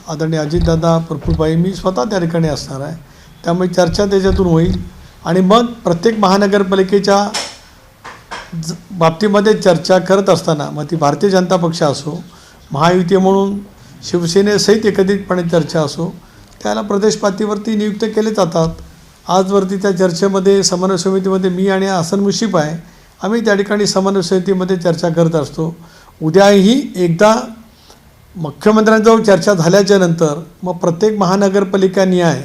आदरणीय अजितदादा, प्रफुल्लभाई, मी स्वतः त्या ठिकाणी असणार आहे. त्यामुळे चर्चा त्याच्यातून होईल आणि मग प्रत्येक महानगरपालिकेच्या बाबतीमध्ये चर्चा करत असताना मग ती भारतीय जनता पक्ष असो, महायुती म्हणून शिवसेनेसहित एकत्रितपणे चर्चा असो, त्याला प्रदेश पातळीवरती नियुक्त केले जातात. आजवरती त्या चर्चेमध्ये समन्वय समितीमध्ये मी आणि हसन मुश्रीफ आहे, आम्ही त्या ठिकाणी समन्वय समितीमध्ये चर्चा करत असतो. उद्याही एकदा मुख्यमंत्र्यांजवळ चर्चा झाल्याच्या नंतर मग प्रत्येक महानगरपालिका न्याय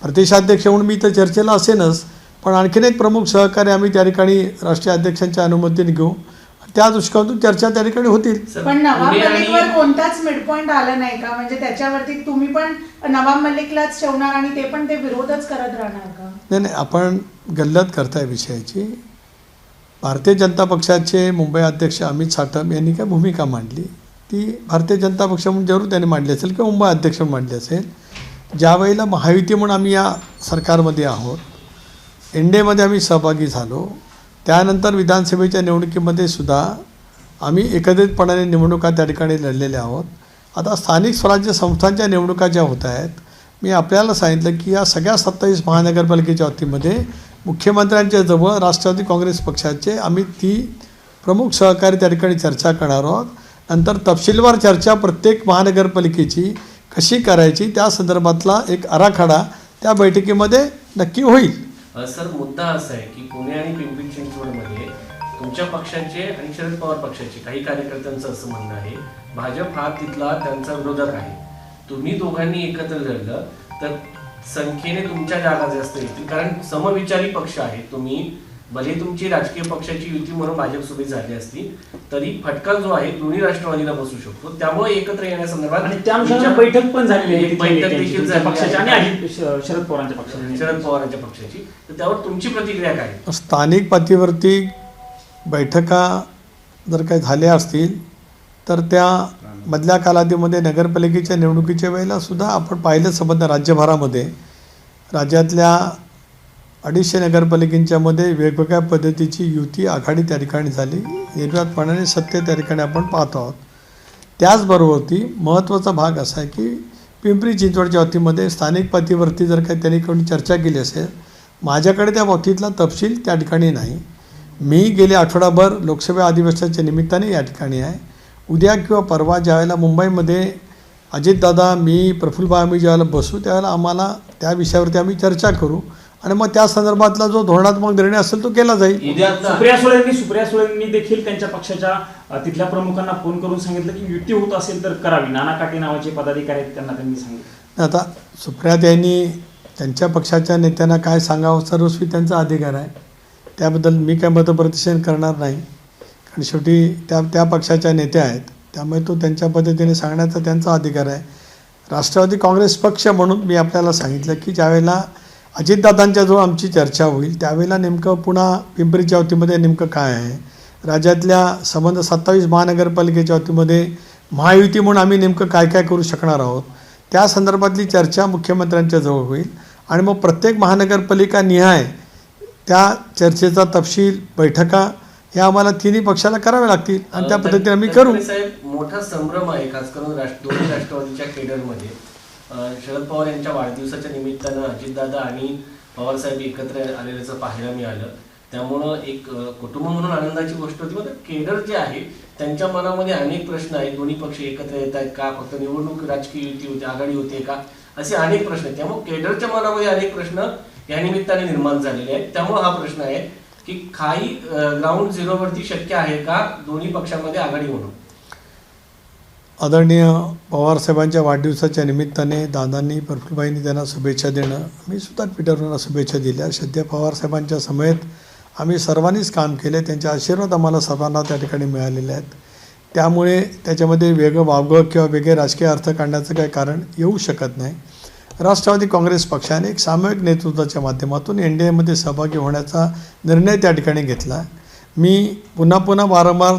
प्रदेशाध्यक्ष म्हणून मी तर चर्चेला असेनच, पण आणखीन एक प्रमुख सहकारी आम्ही त्या ठिकाणी राष्ट्रीय अध्यक्षांच्या अनुमतीने घेऊ. त्या दृष्टिकोनातून चर्चा त्या ठिकाणी होतील. पण नवाब मलिकवर कोणताच मिड पॉईंट आला नाही का? म्हणजे त्याच्यावरती तुम्ही पण नवाब मलिकलाच ठेवणार आणि ते पण ते विरोधच करत राहणार का? नाही, आपण गल्लत करताय विषयाची. भारतीय जनता पक्षाचे मुंबई अध्यक्ष अमित साटम यांनी काय भूमिका मांडली ती भारतीय जनता पक्ष म्हणून जरूर त्यांनी मांडली असेल किंवा मुंबई अध्यक्ष म्हणून मांडली असेल. ज्यावेळेला महायुती म्हणून आम्ही या सरकारमध्ये आहोत, एनडीएमध्ये आम्ही सहभागी झालो, त्यानंतर विधानसभेच्या निवडणुकीमध्ये सुद्धा आम्ही एकत्रितपणाने निवडणुका त्या ठिकाणी लढलेल्या आहोत. आता स्थानिक स्वराज्य संस्थांच्या निवडणुका ज्या होत आहेत, मी आपल्याला सांगितलं की या सगळ्या 27 महानगरपालिकेच्या बाबतीमध्ये मुख्यमंत्र्यांच्या जवळ राष्ट्रवादी काँग्रेस पक्षाचे आम्ही ती प्रमुख सहकारी त्या ठिकाणी चर्चा करणार आहोत. नंतर तपशीलवार चर्चा प्रत्येक महानगरपालिकेची कशी करायची त्या संदर्भातला एक आराखडा त्या बैठकीमध्ये नक्की होईल. सर, मुद्दा असा आहे की पुणे आणि पिंपरी चिंचवडमध्ये तुमच्या पक्षाचे आणि शरद पवार पक्षाचे काही कार्यकर्त्यांचं असं म्हणणं आहे भाजप हा तिथला त्यांचा विरोधक आहे. तुम्ही दोघांनी एकत्र लढलं तर संख्येने तुमच्या जागा जास्त येतील, कारण समविचारी पक्ष आहे. तुम्ही भले तुमची राजकीय पक्षाची युती म्हणून भाजपसोबत झाली असती तरी फटका जो आहे दोन्ही राष्ट्रवादीला बसू शकतो. त्यामुळे एकत्र येण्यासंदर्भात आणि त्यानुसार बैठक पण झालेली आहे, बैठक देखील पक्षाची आणि शरद पवारांच्या पक्षाची. तर त्यावर तुमची प्रतिक्रिया काय? स्थानिक पातळीवरती बैठका जर काही झाल्या असतील तर त्या मधल्या कालावधीमध्ये नगरपालिकेच्या निवडणुकीच्या वेळेला सुद्धा आपण पाहिलं संबंध राज्यभरामध्ये राज्यातल्या 250 नगरपालिकांच्यामध्ये वेगवेगळ्या पद्धतीची युती आघाडी त्या ठिकाणी झाली. निर्विवादपणाने सत्य त्या ठिकाणी आपण पाहतो आहोत. त्याचबरोबरती महत्त्वाचा भाग असा आहे की पिंपरी चिंचवडच्या बाबतीमध्ये स्थानिक पातळीवरती जर काही त्यांनी कोणी चर्चा केली असेल, माझ्याकडे त्या बाबतीतला तपशील त्या ठिकाणी नाही. मी गेले आठवडाभर लोकसभा अधिवेशनाच्या निमित्ताने या ठिकाणी आहे. उद्या किंवा परवा ज्यावेळेला मुंबईमध्ये अजितदादा, मी, प्रफुल्लभाई आम्ही ज्यावेळेला बसू त्यावेळेला आम्हाला त्या विषयावरती आम्ही चर्चा करू आणि मग त्या संदर्भातला जो धोरणात्मक निर्णय असेल तो केला जाईल. सुप्रिया सुळेंनी देखील त्यांच्या पक्षाच्या तिथल्या प्रमुखांना फोन करून सांगितलं की युती होत असेल तर करावी. नाना काटे नावाचे पदाधिकारी आहेत, त्यांना त्यांनी सांगितलं. आता सुप्रिया यांनी त्यांच्या पक्षाच्या नेत्यांना काय सांगावं सर्वस्वी त्यांचा अधिकार आहे. त्याबद्दल मी काय मतप्रदर्शन करणार नाही, कारण शेवटी त्या पक्षाच्या नेत्या आहेत, त्यामुळे तो त्यांच्या पद्धतीने सांगण्याचा त्यांचा अधिकार आहे. राष्ट्रवादी काँग्रेस पक्ष म्हणून मी आपल्याला सांगितलं की ज्यावेळेला अजितदादांच्याजवळ आमची चर्चा होईल त्यावेळेला नेमकं पुन्हा पिंपरीच्या वतीमध्ये नेमकं काय आहे, राज्यातल्या संबंध 27 महानगरपालिकेच्या वतीमध्ये महायुती म्हणून आम्ही नेमकं काय काय करू शकणार आहोत, त्या संदर्भातली चर्चा मुख्यमंत्र्यांच्या जवळ होईल आणि मग प्रत्येक महानगरपालिका निहाय त्या चर्चेचा तपशील बैठका हे आम्हाला तिन्ही पक्षाला करावे लागतील आणि त्या पद्धतीने आम्ही करू. साहेब, मोठा संभ्रम आहे खास करून दोन्ही राष्ट्रवादीच्या केडरमध्ये. शरद पवार यांच्या वाढदिवसाच्या निमित्तानं अजितदादा आणि पवारसाहेब एकत्र आलेल्याचं पाहायला मिळालं. त्यामुळं एक कुटुंब म्हणून आनंदाची गोष्ट होती. मात्र केडर जे आहे त्यांच्या मनामध्ये अनेक प्रश्न आहेत. दोन्ही पक्ष एकत्र येत आहेत का, फक्त निवडणूक राजकीय युती होती, आघाडी होते का, असे अनेक प्रश्न आहेत. त्यामुळे केडरच्या मनामध्ये अनेक प्रश्न या निमित्ताने निर्माण झालेले आहेत. त्यामुळे हा प्रश्न आहे की काही ग्राउंड झिरोवरती शक्य आहे का दोन्ही पक्षांमध्ये आघाडी होणं? आदरणीय पवारसाहेबांच्या वाढदिवसाच्या निमित्ताने दादांनी, प्रफुल्लभाईंनी त्यांना शुभेच्छा देणं, मी सुद्धा ट्विटरवरून शुभेच्छा दिल्या. सध्या पवारसाहेबांच्या समेत आम्ही सर्वांनीच काम केले, त्यांचे आशीर्वाद आम्हाला सर्वांना त्या ठिकाणी मिळालेले आहेत. त्यामुळे त्याच्यामध्ये वेगळं वावगं किंवा वेगळे राजकीय अर्थ काढण्याचं काही कारण येऊ शकत नाही. राष्ट्रवादी काँग्रेस पक्षाने एक सामूहिक नेतृत्वाच्या माध्यमातून NDAमध्ये सहभागी होण्याचा निर्णय त्या ठिकाणी घेतला. मी पुन्हा वारंवार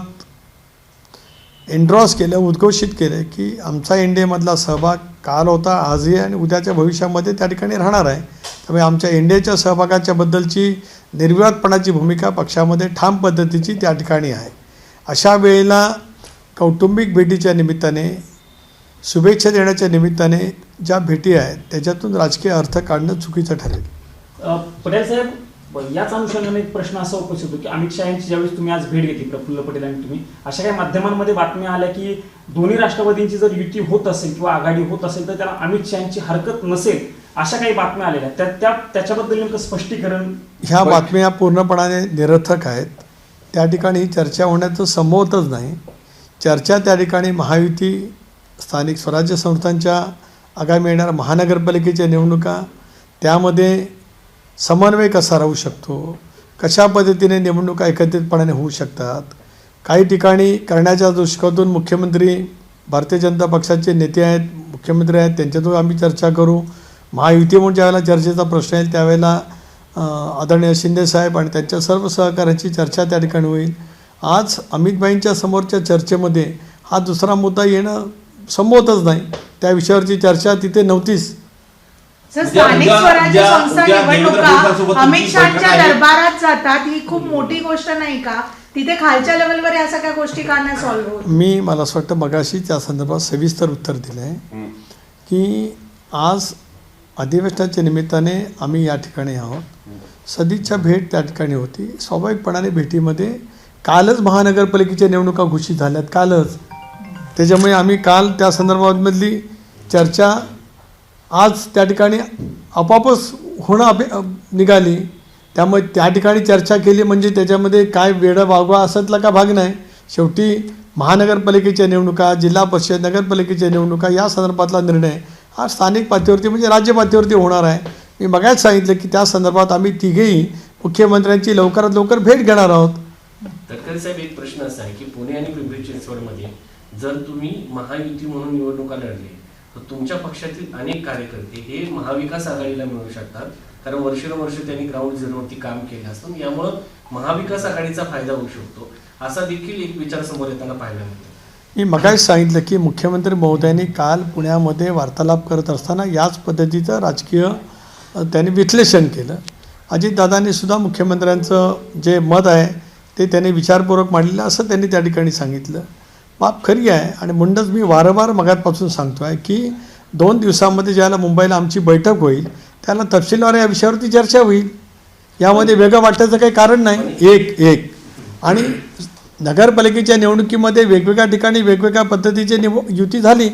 एन्ड्रॉस केलं, उद्घोषित केलं की आमचा NDAमधला सहभाग काल होता, आजही आणि उद्याच्या भविष्यामध्ये त्या ठिकाणी राहणार आहे. त्यामुळे आमच्या NDAच्या सहभागाच्या बद्दलची निर्विवादपणाची भूमिका पक्षामध्ये ठाम पद्धतीची त्या ठिकाणी आहे. अशा वेळेला कौटुंबिक भेटीच्या निमित्ताने शुभेच्छा देण्याच्या निमित्ताने ज्या भेटी आहेत त्याच्यातून राजकीय अर्थ काढणं चुकीचं ठरेल. पटेल साहेब, याच अनुषंगाने एक प्रश्न असा उपस्थित होतो की अमित शहा यांची ज्यावेळेस तुम्ही आज भेट घेतली, प्रफुल्ल पटेल आणि तुम्ही, अशा काही माध्यमांमध्ये बातम्या आल्या की दोन्ही राष्ट्रवादींची जर युती होत असेल किंवा आघाडी होत असेल तर त्याला अमित शहाची हरकत नसेल, अशा काही बातम्या आलेल्या त्याच्याबद्दल नेमकं स्पष्टीकरण. ह्या बातम्या पूर्णपणाने निरर्थक आहेत. त्या ठिकाणी ही चर्चा होण्याचं संभवतच नाही. चर्चा त्या ठिकाणी महायुती, स्थानिक स्वराज्य संस्थांच्या आगामी येणाऱ्या महानगरपालिकेच्या निवडणुका, त्यामध्ये समन्वय कसा राहू शकतो, कशा पद्धतीने निवडणुका एकत्रितपणाने होऊ शकतात, काही ठिकाणी करण्याच्या दृष्टिकोनातून मुख्यमंत्री, भारतीय जनता पक्षाचे नेते आहेत, मुख्यमंत्री आहेत, त्यांच्यातून आम्ही चर्चा करू. महायुती म्हणून ज्यावेळेला चर्चेचा प्रश्न येईल त्यावेळेला आदरणीय शिंदेसाहेब आणि त्यांच्या सर्व सहकाऱ्यांची चर्चा त्या ठिकाणी होईल. आज अमितभाईंच्या समोरच्या चर्चेमध्ये हा दुसरा मुद्दा येणं संभवतच नाही. त्या विषयावरची चर्चा तिथे नव्हतीच. सर, स्थानिक स्वराज्य संस्था निवडणुका अमित शहाच्या दरबारात जातात, ही खूप मोठी गोष्ट नाही का? तिथे खालच्या लेवलवर या सगळ्या गोष्टी का नाही सॉल्व्ह होत? मला असं वाटतं मगाशी त्या संदर्भात सविस्तर उत्तर दिलं आहे की आज अधिवेशनाच्या निमित्ताने आम्ही या ठिकाणी आहोत. सदिच्छा भेट त्या ठिकाणी होती. स्वाभाविकपणाने भेटीमध्ये कालच महानगरपालिकेच्या निवडणुका घोषित झाल्यात, कालच. त्याच्यामुळे आम्ही काल त्या संदर्भामधली चर्चा आज त्या ठिकाणी आपोआपच होणं निघाली. त्यामुळे त्या ठिकाणी चर्चा केली म्हणजे त्याच्यामध्ये काय वेडं वागवा असातला का भाग नाही. शेवटी महानगरपालिकेच्या निवडणुका, जिल्हा परिषद, नगरपालिकेच्या निवडणुका या संदर्भातला निर्णय हा स्थानिक पातळीवरती म्हणजे राज्य पातळीवरती होणार आहे. मी मगाच सांगितलं की त्या संदर्भात आम्ही तिघेही मुख्यमंत्र्यांची लवकरात लवकर भेट घेणार आहोत. तटकरे साहेब, एक प्रश्न असा आहे की पुणे आणि पिंपरी चिंचवडमध्ये जर तुम्ही महायुती म्हणून निवडणुका लढली तर तुमच्या पक्षातील अनेक कार्यकर्ते हे महाविकास आघाडीला मिळू शकतात, कारण वर्षानुवर्ष त्यांनी ग्राउंड झिरोवरती काम केलं असतं. यामुळं महाविकास आघाडीचा फायदा होऊ शकतो, असा देखील एक विचार समोर येताना पाहायला मिळतो. मी मगाच सांगितलं की मुख्यमंत्री महोदयांनी काल पुण्यामध्ये वार्तालाप करत असताना याच पद्धतीचं राजकीय त्यांनी विश्लेषण केलं. अजितदादांनी सुद्धा मुख्यमंत्र्यांचं जे मत आहे ते त्यांनी विचारपूर्वक मांडलेलं असं त्यांनी त्या ठिकाणी सांगितलं. बाब खरी आहे आणि म्हणूनच मी वारंवार मगापासून सांगतो आहे की 2 दिवसांमध्ये ज्याला मुंबईला आमची बैठक होईल त्याला तपशीलवार या विषयावरती चर्चा होईल. यामध्ये वेगळं वाटायचं काही कारण नाही. एक आणि नगरपालिकेच्या निवडणुकीमध्ये वेगवेगळ्या ठिकाणी वेगवेगळ्या पद्धतीची युती झाली,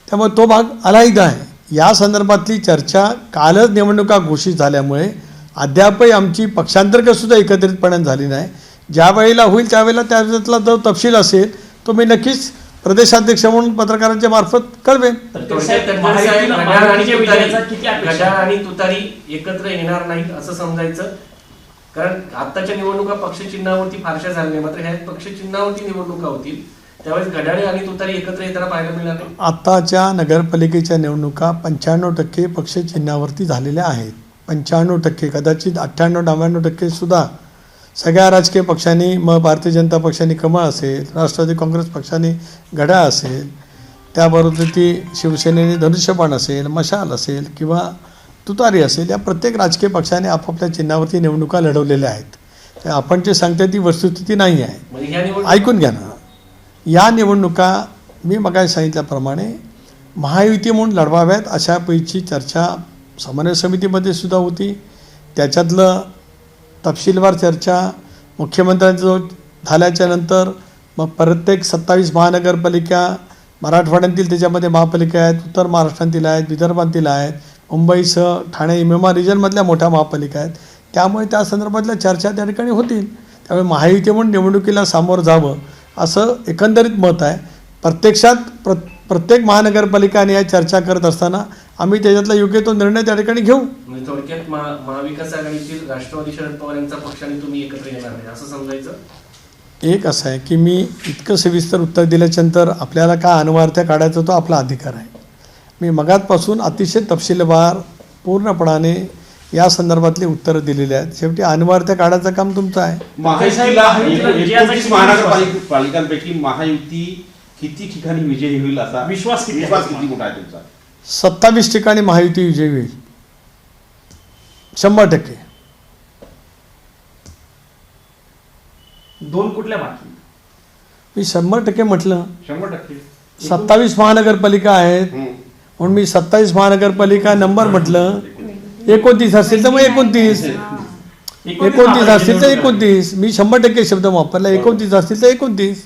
त्यामुळे तो भाग अलहिदा आहे. या संदर्भातली चर्चा कालच निवडणुका घोषित झाल्यामुळे अद्यापही आमची पक्षांतर्गतसुद्धा एकत्रितपणे झाली नाही. ज्या वेळेला होईल त्यावेळेला त्याच्यातला जो तपशील असेल तो मी नक्कीच प्रदेशाध्यक्ष म्हणून पत्रकारांच्या मार्फत कळवेन. घड्याळ आणि तुतारी एकत्र येणार नाहीत असं समजायचं, कारण आताच्या निवडणुका पक्षचिन्हावरती फारशा झाल्या नाही, मात्र ह्या पक्षचिन्हावरती निवडणुका होतील त्यावेळेस घड्याळे आणि तुतारी एकत्र येताना पाहायला मिळणार नाही. आताच्या नगरपालिकेच्या निवडणुका 95% पक्षचिन्हावरती झालेल्या आहेत. 95%, कदाचित 98-99% सुद्धा सगळ्या राजकीय पक्षांनी, मग भारतीय जनता पक्षाने कमळ असेल, राष्ट्रवादी काँग्रेस पक्षाने घड्याळ असेल, त्याबरोबर ती शिवसेनेने धनुष्यबाण असेल, मशाल असेल किंवा तुतारी असेल, या प्रत्येक राजकीय पक्षाने आपापल्या चिन्हावरती निवडणुका लढवलेल्या आहेत. आपण जे सांगते ती वस्तुस्थिती नाही आहे. ऐकून घ्या ना. या निवडणुका मी मगाशी सांगितल्याप्रमाणे महायुती म्हणून लढवाव्यात अशापैकी चर्चा समन्वय समितीमध्ये सुद्धा होती. त्याच्यातलं तपशीलवार चर्चा मुख्यमंत्र्यांचं झाल्याच्या नंतर मग प्रत्येक 27 महानगरपालिका मराठवाड्यातील, त्याच्यामध्ये महापालिका आहेत, उत्तर महाराष्ट्रातील आहेत, विदर्भातील आहेत, मुंबईसह ठाणे मेमा रिजनमधल्या मोठ्या महापालिका आहेत. त्यामुळे त्या संदर्भातल्या चर्चा त्या ठिकाणी होतील. त्यामुळे महायुती म्हणून निवडणुकीला सामोरं जावं असं एकंदरीत मत आहे. प्रत्यक्षात प्रत्येक महानगरपालिकाने या चर्चा करत असताना आम्ही त्याच्यातला योग्य तो निर्णय त्या ठिकाणी घेऊ. म्हणजे थोडक्यात महाविकास आघाडीतील राष्ट्रवादी शरद पवार यांचा पक्ष आणि तुम्ही एकत्र येणार नाही असं समजायचं. एक असं आहे की मी इतकं सविस्तर उत्तर दिल्याच्यानंतर आपल्याला काय अनुवार्थ काढायचा तो आपला अधिकार आहे. मी मगातपासून अतिशय तपशीलवार पूर्णपणाने या संदर्भातली उत्तरं दिलेली आहेत. शेवटी अनुवार्थ काढायचं काम तुमचं आहे. महापालिकांपैकी महायुती किती ठिकाणी विजयी होईल असा विश्वास किती मोठा आहे तुमचा? 27 ठिकाणी महायुती विजयी होईल 100%. 2 कुठल्या बाकी? मी 100% म्हटलं. 100%. 27 महानगरपालिका आहेत म्हणून मी 27 महानगरपालिका नंबर म्हटलं. 29 असतील तर मग 29 असतील तर 29. मी 100% शब्द वापरला. 29 असतील तर 29.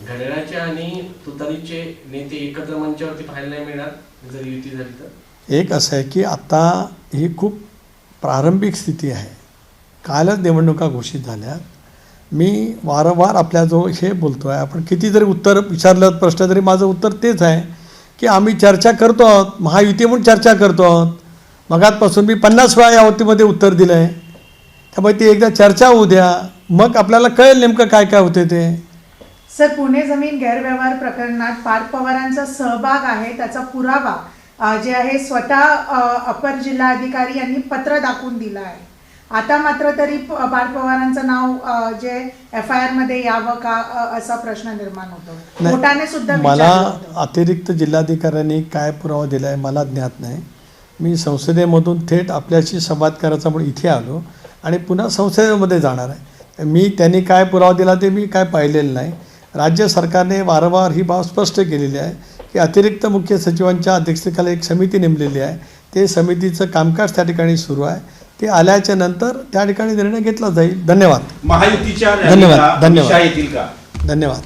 घड्याळाचे आणि तुतारीचे नेते एकत्र मंचावरती पाहायला नाही मिळणार जर युती झाली तर. एक असं आहे की आता ही खूप प्रारंभिक स्थिती आहे. कालच निवडणुका घोषित झाल्या. मी वारंवार आपल्या जो हे बोलतो आहे, आपण किती जरी उत्तर विचारलं प्रश्न तरी माझं उत्तर तेच आहे की आम्ही चर्चा करतो आहोत, महायुती म्हणून चर्चा करतो आहोत. मगातपासून मी 50 वेळा या वतीमध्ये उत्तर दिलं आहे. त्यामुळे ती एकदा चर्चा होऊ द्या, मग आपल्याला कळेल नेमकं काय काय होते ते. सर, पुणे जमीन गैरव्यवहार प्रकरणात पार्थ पवारांचा सहभाग आहे त्याचा पुरावा जे आहे स्वतः अपर जिल्हाधिकारी यांनी पत्र दाखवून दिलं आहे. आता मात्र तरी पार्थ पवारांचं नाव जे FIR मध्ये यावं का असा प्रश्न निर्माण होतो. नाही, कोर्टाने सुद्धा मला विचारलं होतं. अतिरिक्त जिल्हाधिकाऱ्यांनी काय पुरावा दिला आहे मला ज्ञात नाही. मी संसदेमधून थेट आपल्याशी संवाद करायचा म्हणून इथे आलो आणि पुन्हा संसदेमध्ये जाणार आहे. मी त्यांनी काय पुरावा दिला ते मी काय पाहिलेलं नाही. राज्य सरकारने वारंवार ही बाब स्पष्ट केलेली आहे की अतिरिक्त मुख्य सचिवांच्या अध्यक्षतेखाली एक समिती नेमलेली आहे. ते समितीचं कामकाज त्या ठिकाणी सुरू आहे. ते आल्याच्या नंतर त्या ठिकाणी निर्णय घेतला जाईल. धन्यवाद. महायुतीच्या धन्यवाद. रॅलीला अमित शहा येतील का? धन्यवाद.